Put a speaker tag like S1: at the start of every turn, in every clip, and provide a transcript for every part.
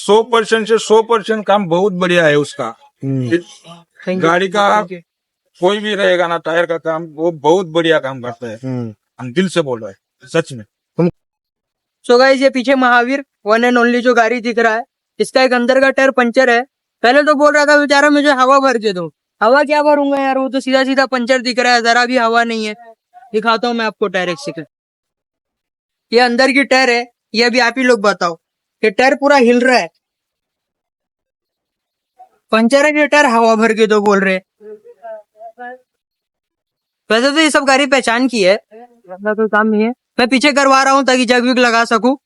S1: 100% से 100% काम बहुत बढ़िया है उसका। गाड़ी का कोई भी रहेगा ना, टायर का काम वो बहुत बढ़िया काम करता है। हम दिल से बोल रहे हैं, सच में।
S2: सो गाइस, ये पीछे महावीर 1 एंड ओनली जो गाड़ी दिख रहा है, इसका एक अंदर का टायर पंचर है। पहले तो बोल रहा था बेचारा मुझे हवा भर के दो। हवा क्या भरूंगा यार, वो तो सीधा सीधा पंचर दिख रहा है, जरा भी हवा नहीं है। दिखाता हूँ मैं आपको टायर एक सेकंड। ये अंदर की टायर है, ये अभी आप ही लोग बताओ। ये टायर पूरा हिल रहा है, पंचर है, ये टायर हवा भर के दो बोल रहे। वैसे तो ये सब गाड़ी पहचान की है, ऐसा कोई काम नहीं है। मैं पीछे करवा रहा हूँ ताकि जग विग लगा सकूं।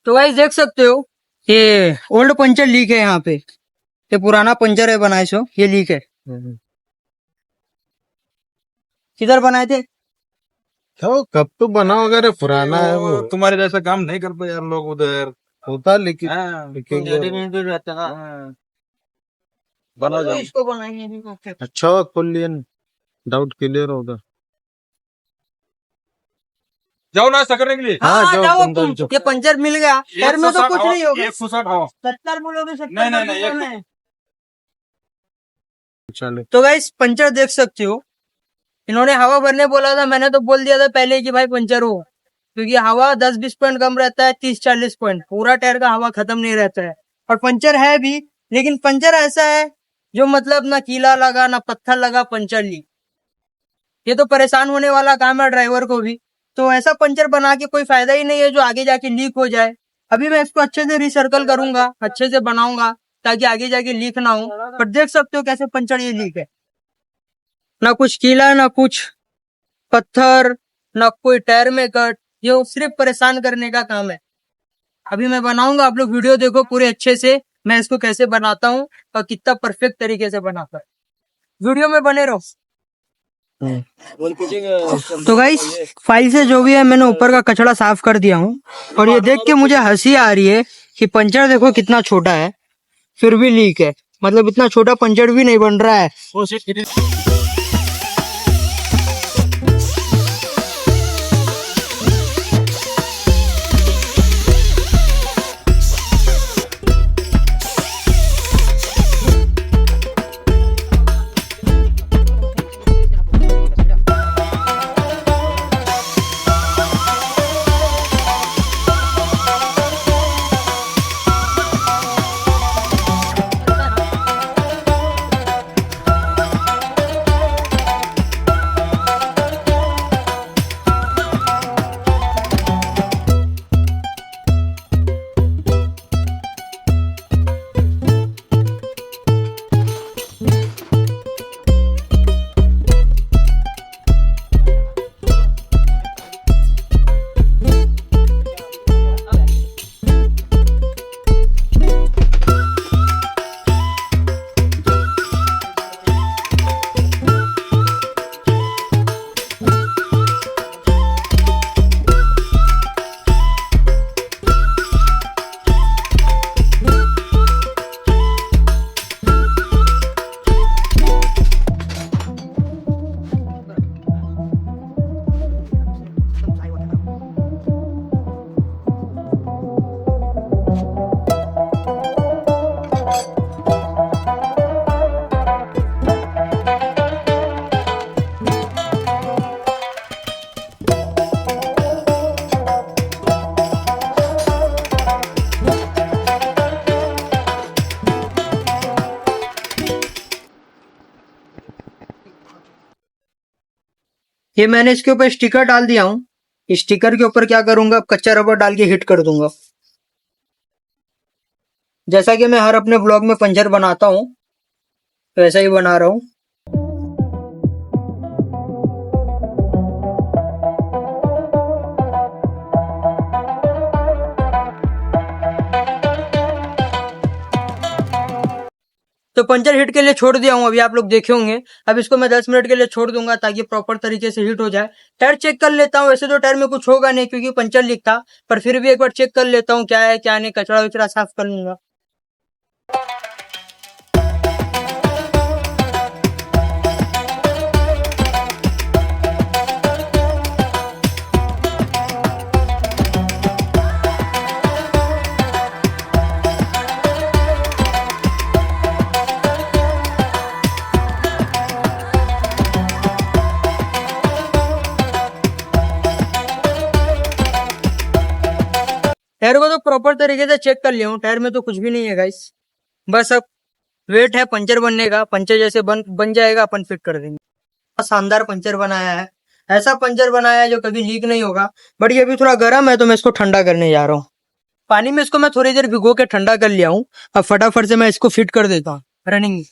S2: तो गाइस देख सकते हो, ये ओल्ड पंचर लीक है यहाँ पे। ये पुराना पंचर है बनाए सो, ये लीक है। किधर बनाए थे?
S3: तो कब तो बना वगैरह पुराना है वो।
S1: तुम्हारे जैसा काम नहीं करते यार लोग उधर।
S3: होता लेकिन
S1: हाँ, बना
S2: तो
S1: जाओ।
S2: इसको बनाएंगे।
S3: अच्छा हुआ खोल लिया, डाउट क्लियर होगा।
S1: जाओ नाश्ता करने के लिए।
S2: हाँ
S3: जाओ,
S2: जाओ
S3: अंदर
S2: तुम।
S3: जाओ।
S2: ये पंचर मिल गया, टायर में तो कुछ नहीं होगा।
S1: 160 हवा।
S2: 70 बोलोगे, 70
S1: नहीं, नहीं, नहीं,
S2: का दूंगा मैं।
S3: चले
S2: तो गाइस पंचर देख सकते हो, इन्होंने हवा भरने बोला था, मैंने तो बोल दिया था पहले कि भाई पंचर हो, क्योंकि हवा 10-20 पॉइंट कम रहता है, 30-40 पॉइंट। पूरा टायर का हवा खत्म नहीं रहता है। और पंचर है भी, लेकिन पंचर ऐसा है जो मतलब ना कीला लगा ना पत्थर लगा, पंचर ली। ये तो परेशान होने वाला काम है ड्राइवर को भी। तो ऐसा पंचर बना के कोई फायदा ही नहीं है जो आगे जाके लीक हो जाए। अभी मैं इसको अच्छे से रिसर्कल करूंगा, अच्छे से बनाऊंगा ताकि आगे जाके लीक ना हो। पर देख सकते हो कैसे पंचर ये लीक है। ना कुछ कीला ना कुछ पत्थर, ना कोई टायर में कट, ये सिर्फ परेशान करने का काम है। अभी मैं बनाऊंगा, आप लोग वीडियो देखो पूरे अच्छे से, मैं इसको कैसे बनाता हूँ और कितना परफेक्ट तरीके से बनाता है। वीडियो में बने रहो। तो गाइस फाइल से जो भी है मैंने ऊपर का कचरा साफ कर दिया हूँ, और ये देख के मुझे हंसी आ रही है कि पंचर देखो कितना छोटा है फिर भी लीक है, मतलब इतना छोटा पंचर भी नहीं बन रहा है। ये मैंने इसके ऊपर स्टिकर डाल दिया हूँ। इस स्टिकर के ऊपर क्या करूंगा, कच्चा रबर डाल के हिट कर दूंगा। जैसा कि मैं हर अपने ब्लॉग में पंचर बनाता हूँ वैसा ही बना रहा हूँ। तो पंचर हिट के लिए छोड़ दिया हूँ, अभी आप लोग देखे होंगे। अब इसको मैं 10 मिनट के लिए छोड़ दूंगा ताकि प्रॉपर तरीके से हिट हो जाए। टायर चेक कर लेता हूँ, वैसे तो टायर में कुछ होगा नहीं क्योंकि पंचर लीक था, पर फिर भी एक बार चेक कर लेता हूँ क्या है क्या नहीं, कचरा वचरा साफ कर लूंगा। टायर को तो प्रॉपर तरीके से चेक कर लिया हूँ, टायर में तो कुछ भी नहीं है गाइस। बस अब वेट है पंचर बनने का, पंचर जैसे बन जाएगा अपन फिट कर देंगे। शानदार पंचर बनाया है, ऐसा पंचर बनाया है जो कभी लीक नहीं होगा। बट ये भी थोड़ा गर्म है तो मैं इसको ठंडा करने जा रहा हूँ। पानी में इसको मैं थोड़ी देर भिगो के ठंडा कर लिया हूँ। अब फटाफट से मैं इसको फिट कर देता हूँ रनिंग।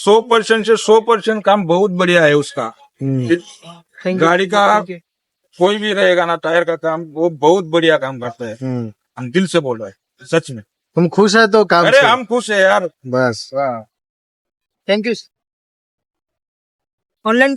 S1: 100% से 100% काम बहुत बढ़िया है उसका। गाड़ी का कोई भी रहेगा ना टायर का काम, वो बहुत बढ़िया काम करता है। हम दिल से बोल रहे हैं, सच में।
S3: तुम खुश है तो काम
S1: अरे
S3: से?
S1: हम खुश है यार।
S3: बस
S2: थैंक यू ऑनलाइन